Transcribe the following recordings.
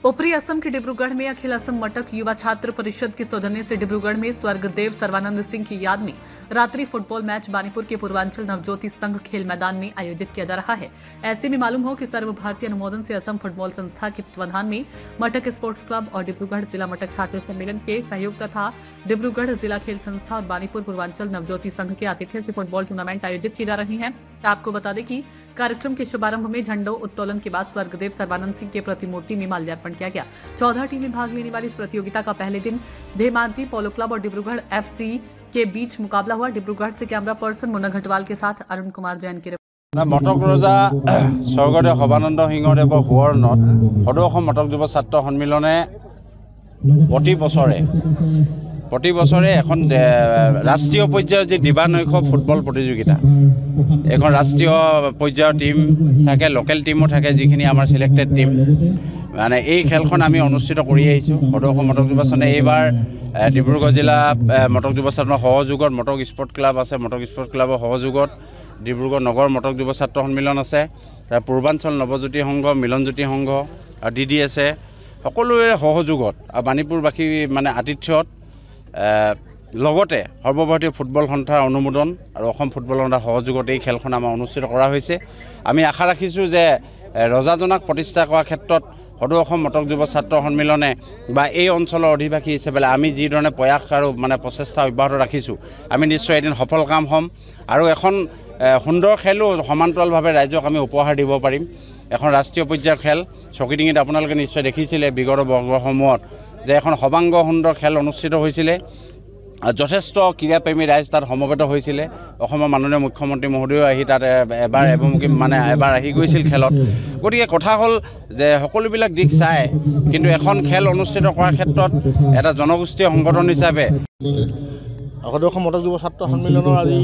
ऊपरी असम के डिब्रूगढ़ में अखिल असम मटक युवा छात्र परिषद के सौजन्य से डिब्रूगढ़ में स्वर्गदेव सर्वानंद सिंह की याद में रात्रि फुटबॉल मैच बानीपुर के पूर्वांचल नवज्योति संघ खेल मैदान में आयोजित किया जा रहा है। ऐसे में मालूम हो कि सर्व भारतीय अनुमोदन से असम फुटबॉल संस्था के तत्वाधान में मटक स्पोर्ट्स क्लब और डिब्रूगढ़ जिला मटक छात्र सम्मेलन के सहयोग तथा डिब्रूगढ़ जिला खेल संस्था और बानीपुर पूर्वांचल नवज्योति संघ के आतिथ्य से फुटबॉल टूर्नामेंट आयोजित की जा रही है। आपको बता दें कि कार्यक्रम के शुभारंभ में झंडो उत्तोलन के बाद स्वर्गदेव सर्वानंद सिंह के प्रतिमूर्ति में माल्यार्पण किया गया। 14 टीमें भाग लेने वाली इस प्रतियोगिता का पहले दिन धेमाजी पोलो क्लब और डिब्रूगढ़ एफसी के बीच मुकाबला हुआ। डिब्रूगढ़ से कैमरा पर्सन मुन्ना घटवाल के साथ अरुण कुमार जैन की मटक रजा स्वर्गदेव सर्वानंद सिंहदेव सुवर्णत सदৌ অসম मटक युव छात्र सम्मिलने प्रति बছৰে এখন राष्ट्रीय पर्यायर जी दिबानৈশ फुटबल प्रतियोगिता এখন राष्ट्रीय पर्यायर टीम থাকে लोकल टीमो থাকে যিখিনি আমাৰ সিলেক্টেড टीम মানে এই খেলখন আমি অনুষ্ঠিত কৰি আহিছোঁ। সদৌ অসম মটক যুৱ সংঘে এইবাৰ ডিব্ৰুগড় জিলা মটক যুৱ ছাত্ৰৰ সহযোগত মটক স্পৰ্ট ক্লাব আছে, মটক স্পৰ্ট ক্লাবৰ সহযোগত ডিব্ৰুগড় নগৰ মটক যুৱ ছাত্ৰ সন্মিলন আছে, পূৰ্বাঞ্চল নৱজ্যোতি সংঘ, মিলনজ্যোতি সংঘ আৰু DDS সকলোৰে সহযোগত আৰু বাণীপুৰবাসী মানে আতিথ্যত লগতে সৰ্বভাৰতীয় ফুটবল সন্থাৰ অনুমোদন আৰু অসম ফুটবল সন্থাৰ সহযোগত এই খেলখন আমাৰ অনুষ্ঠিত কৰা হৈছে। আমি আশা ৰাখিছোঁ যে ৰজাজনক প্ৰতিষ্ঠা কৰাৰ ক্ষেত্ৰত সদৌ অসম মটক যুৱ ছাত্ৰ সন্মিলনে বা এই অঞ্চলৰ অধিবাসী হিচাপে আমি যিধৰণে প্ৰয়াস আৰু মানে প্ৰচেষ্টা অব্যাহত ৰাখিছোঁ আমি নিশ্চয় এদিন সফল কাম হ'ম আৰু এখন সুন্দৰ খেলো সমান্তৰালভাৱে ৰাইজক আমি উপহাৰ দিব পাৰিম। এখন ৰাষ্ট্ৰীয় পৰ্যায়ৰ খেল চকীডিঙিত আপোনালোকে নিশ্চয় দেখিছিলে বিগত বৰ্ষসমূহত যে এখন সবাংগ সুন্দৰ খেল অনুষ্ঠিত হৈছিলে। যথেষ্ট ক্ৰীড়াপ্ৰেমী ৰাইজ তাত সমবেত হৈছিলে। অসমৰ মাননীয় মুখ্যমন্ত্ৰী মহোদয়েও আহি তাত এবাৰ আহি গৈছিল খেলত। গতিকে কথা হ'ল যে সকলোবিলাক দিশ চাই কিন্তু এখন খেল অনুষ্ঠিত কৰাৰ ক্ষেত্ৰত এটা জনগোষ্ঠীয় সংগঠন হিচাপে সদৌ অসম মটক যুৱ ছাত্ৰ সন্মিলনৰ আজি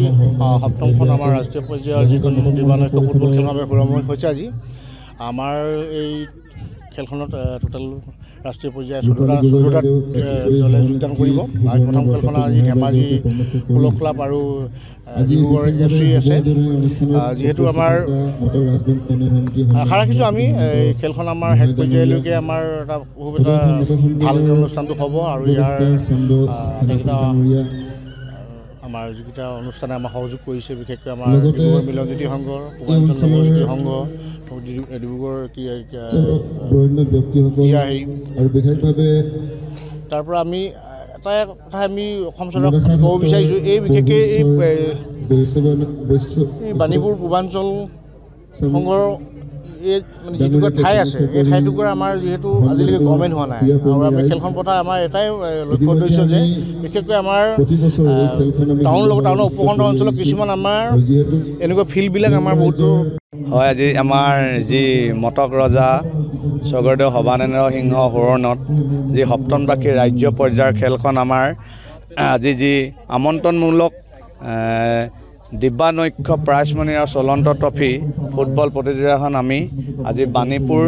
সপ্তমখন আমাৰ ৰাষ্ট্ৰীয় পৰ্যায়ৰ যিখন দিবানৈশ ফুটবল খেলৰ বাবে সুৰময় হৈছে। আজি আমাৰ এই খেলখনত টোটেল ৰাষ্ট্ৰীয় পৰ্যায়ৰ 14টা দলে যোগদান কৰিব। আৰু প্ৰথম খেলখন আজি ধেমাজি পোলো ক্লাব আৰু ডিব্ৰুগড় FC আছে। যিহেতু আমাৰ আশা ৰাখিছোঁ আমি এই খেলখন আমাৰ শেষ পৰ্যায়লৈকে আমাৰ এটা খুব এটা ভাল অনুষ্ঠানটো হ'ব আৰু ইয়াৰ আমাৰ যিকেইটা অনুষ্ঠানে আমাক সহযোগ কৰিছে বিশেষকৈ আমাৰ ডিব্ৰুগড় মিলনজ্যোতি সংঘ, পূৰ্বাঞ্চল নৱজ্যোতি সংঘ, ডিব্ৰুগড় তাৰ পৰা আমি এটা কথা আমি অসম চৰকাৰক ক'ব বিচাৰিছোঁ এই বিশেষকৈ এই বাণীপুৰ পূৰ্বাঞ্চল সংঘৰ এই মানে যিটুকুৰা ঠাই আছে এই ঠাইটুকুৰা আমাৰ যিহেতু আজিলৈকে গভৰ্ণমেণ্ট হোৱা নাই আৰু আমি খেলখন পতা আমাৰ এটাই লক্ষ্য উদ্দেশ্য যে বিশেষকৈ আমাৰ টাউনৰ উপকণ্ঠ অঞ্চলত কিছুমান আমাৰ এনেকুৱা ফিল্ডবিলাক আমাৰ বহুতো হয়। আজি আমাৰ যি মটক ৰজা স্বৰ্গদেউ সৰ্বানন্দ সিংহ সোঁৱৰণত যি সপ্তমবাৰ্ষিক ৰাজ্য পৰ্যায়ৰ খেলখন আমাৰ আজি যি আমন্ত্ৰণমূলক দিব্যানৈশ প্ৰাইজমণি আৰু চলন্ত ট্ৰফি ফুটবল প্ৰতিযোগিতাখন আমি আজি বাণীপুৰ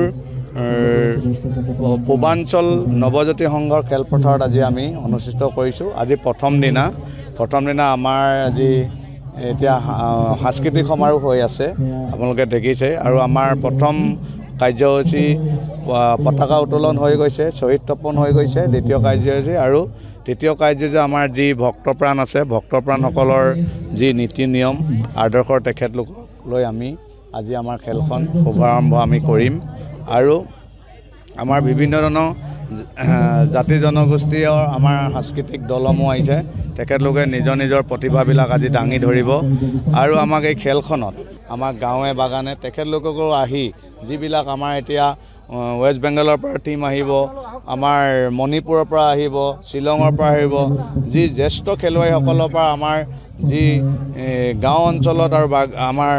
পূৰ্বাঞ্চল নৱজ্যোতি সংঘৰ খেলপথাৰত আজি আমি অনুষ্ঠিত কৰিছোঁ। আজি প্ৰথম দিনা আমাৰ আজি এতিয়া সাংস্কৃতিক সমাৰোহ হৈ আছে আপোনালোকে দেখিছে আৰু আমাৰ প্ৰথম কাৰ্যসূচী পতাকা উত্তোলন হৈ গৈছে, শ্বহীদ তৰ্পণ হৈ গৈছে। দ্বিতীয় কাৰ্যসূচী আৰু তৃতীয় কাৰ্যসূচী আমাৰ যি ভক্তপ্ৰাণ আছে ভক্তপ্ৰাণসকলৰ যি নীতি নিয়ম আদৰ্শৰ তেখেতলোকক লৈ আমি আজি আমাৰ খেলখন শুভাৰম্ভ আমি কৰিম আৰু আমাৰ বিভিন্ন ধৰণৰ জাতি জনগোষ্ঠীয় আমাৰ সাংস্কৃতিক দলসমূহ আহিছে তেখেতলোকে নিজৰ প্ৰতিভাবিলাক আজি দাঙি ধৰিব আৰু আমাক এই খেলখনত আমাৰ গাঁৱে বাগানে তেখেতলোককো আহি যিবিলাক আমাৰ এতিয়া ৱেষ্ট বেংগলৰ পৰা টীম আহিব, আমাৰ মণিপুৰৰ পৰা আহিব, শ্বিলঙৰ পৰা আহিব, যি জ্যেষ্ঠ খেলুৱৈসকলৰ পৰা আমাৰ যি গাঁও অঞ্চলত আৰু আমাৰ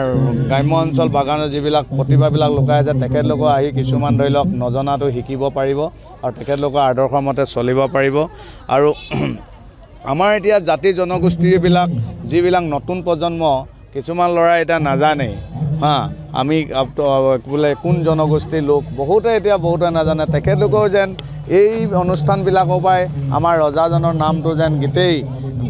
গ্ৰাম্য অঞ্চল বাগানৰ যিবিলাক প্ৰতিভাবিলাক লুকাই আছে তেখেতলোকক আহি কিছুমান ধৰি লওক নজনাটো শিকিব পাৰিব আৰু তেখেতলোকৰ আদৰ্শৰ মতে চলিব পাৰিব। আৰু আমাৰ এতিয়া জাতি জনগোষ্ঠীবিলাক যিবিলাক নতুন প্ৰজন্ম কিছুমান ল'ৰা এতিয়া নাজানেই আমি বোলে কোন জনগোষ্ঠীৰ লোক বহুতে নাজানে। তেখেতলোকৰ যেন এই অনুষ্ঠানবিলাকৰ পৰাই আমাৰ ৰজাজনৰ নামটো যেন গোটেই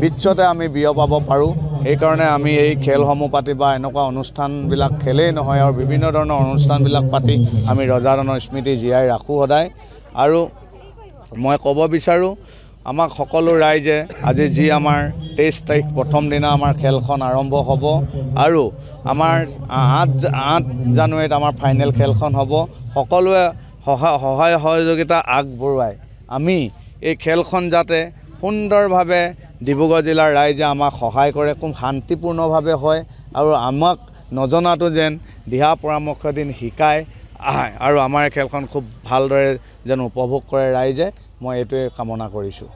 বিশ্বতে আমি বিয়পাব পাৰোঁ। সেইকাৰণে আমি এই খেলসমূহ পাতি বা এনেকুৱা অনুষ্ঠানবিলাক খেলেই নহয় আৰু বিভিন্ন ধৰণৰ অনুষ্ঠানবিলাক পাতি আমি ৰজাজনৰ স্মৃতি জীয়াই ৰাখোঁ সদায়। আৰু মই ক'ব বিচাৰোঁ আমাক সকলো ৰাইজে আজি যি আমাৰ 23 তাৰিখ প্ৰথম দিনা আমাৰ খেলখন আৰম্ভ হ'ব আৰু আমাৰ 8 জানুৱাৰীত আমাৰ ফাইনেল খেলখন হ'ব সকলোৱে সহায় সহযোগিতা আগবঢ়াই আমি এই খেলখন যাতে সুন্দৰভাৱে ডিব্ৰুগড় জিলাৰ ৰাইজে আমাক সহায় কৰে খুব শান্তিপূৰ্ণভাৱে হয় আৰু আমাক নজনাটো যেন দিহা পৰামৰ্শ দিন শিকায় আৰু আমাৰ খেলখন খুব ভালদৰে যেন উপভোগ কৰে ৰাইজে মই এইটোৱে কামনা কৰিছোঁ।